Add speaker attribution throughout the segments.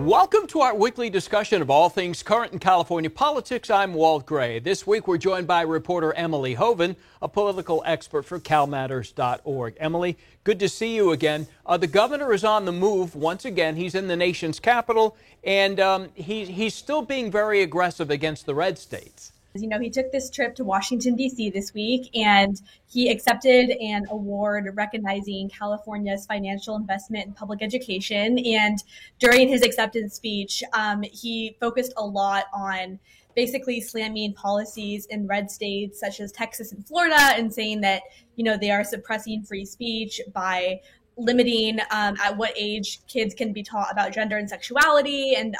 Speaker 1: Welcome to our weekly discussion of all things current in California politics. I'm Walt Gray. This week we're joined by reporter Emily Hoven, a political expert for CalMatters.org. Emily, good to see you again. The governor is on the move once again. He's in the nation's capital, and he's still being very aggressive against the red states.
Speaker 2: You know, he took this trip to Washington, D.C. this week, and he accepted an award recognizing California's financial investment in public education. And during his acceptance speech, he focused a lot on basically slamming policies in red states such as Texas and Florida and saying that, you know, they are suppressing free speech by limiting at what age kids can be taught about gender and sexuality and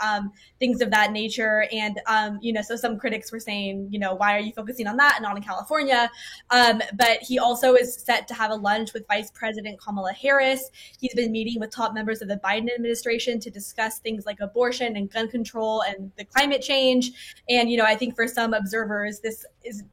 Speaker 2: things of that nature. And, so some critics were saying, why are you focusing on that and not in California? But he also is set to have a lunch with Vice President Kamala Harris. He's been meeting with top members of the Biden administration to discuss things like abortion and gun control and the climate change. And, I think for some observers, this is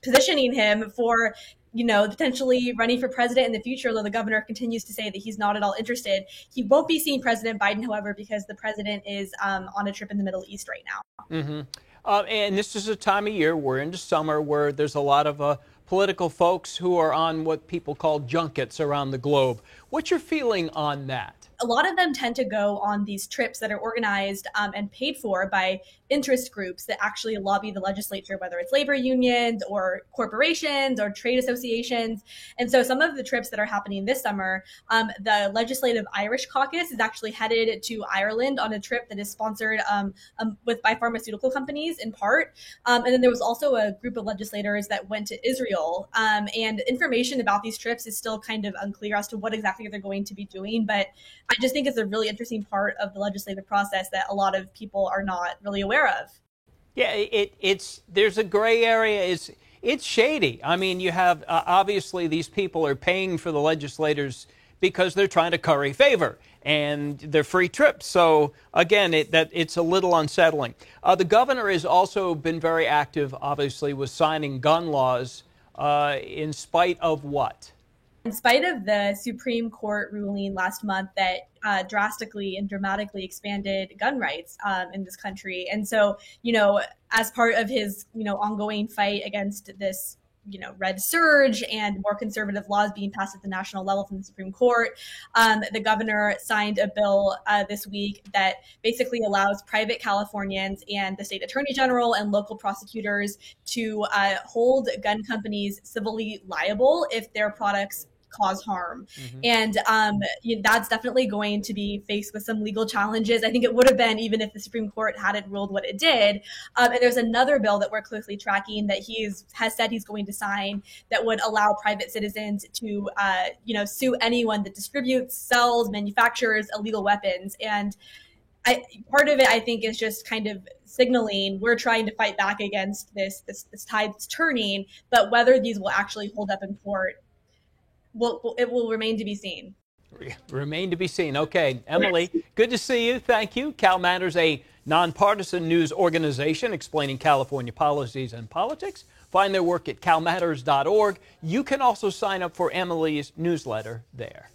Speaker 2: positioning him for potentially running for president in the future, although the governor continues to say that he's not at all interested. He won't be seeing President Biden, however, because the president is on a trip in the Middle East right now.
Speaker 1: Mm-hmm. And this is a time of year, we're into summer, where there's a lot of political folks who are on what people call junkets around the globe. What's your feeling on that?
Speaker 2: A lot of them tend to go on these trips that are organized and paid for by interest groups that actually lobby the legislature, whether it's labor unions or corporations or trade associations. And so some of the trips that are happening this summer, the Legislative Irish Caucus is actually headed to Ireland on a trip that is sponsored by pharmaceutical companies in part. And then there was also a group of legislators that went to Israel. And information about these trips is still kind of unclear as to what exactly they're going to be doing. But I just think it's a really interesting part of the legislative process that a lot of people are not really aware of.
Speaker 1: Yeah, there's a gray area. It's shady. I mean, you have obviously these people are paying for the legislators because they're trying to curry favor, and they're free trips. So again, it's a little unsettling. The governor has also been very active, obviously, with signing gun laws in spite of what?
Speaker 2: In spite of the Supreme Court ruling last month that drastically and dramatically expanded gun rights in this country. And so, as part of his, ongoing fight against this, red surge and more conservative laws being passed at the national level from the Supreme Court, the governor signed a bill this week that basically allows private Californians and the state attorney general and local prosecutors to hold gun companies civilly liable if their products cause harm. Mm-hmm. And that's definitely going to be faced with some legal challenges. I think it would have been even if the Supreme Court hadn't ruled what it did. And there's another bill that we're closely tracking that has said he's going to sign that would allow private citizens to, sue anyone that distributes, sells, manufactures illegal weapons. And part of it, I think, is just kind of signaling we're trying to fight back against this tide that's turning, but whether these will actually hold up in court, it will remain to be seen.
Speaker 1: Remain to be seen. Okay, Emily, good to see you. Thank you. Cal Matters, a nonpartisan news organization explaining California policies and politics. Find their work at calmatters.org. You can also sign up for Emily's newsletter there.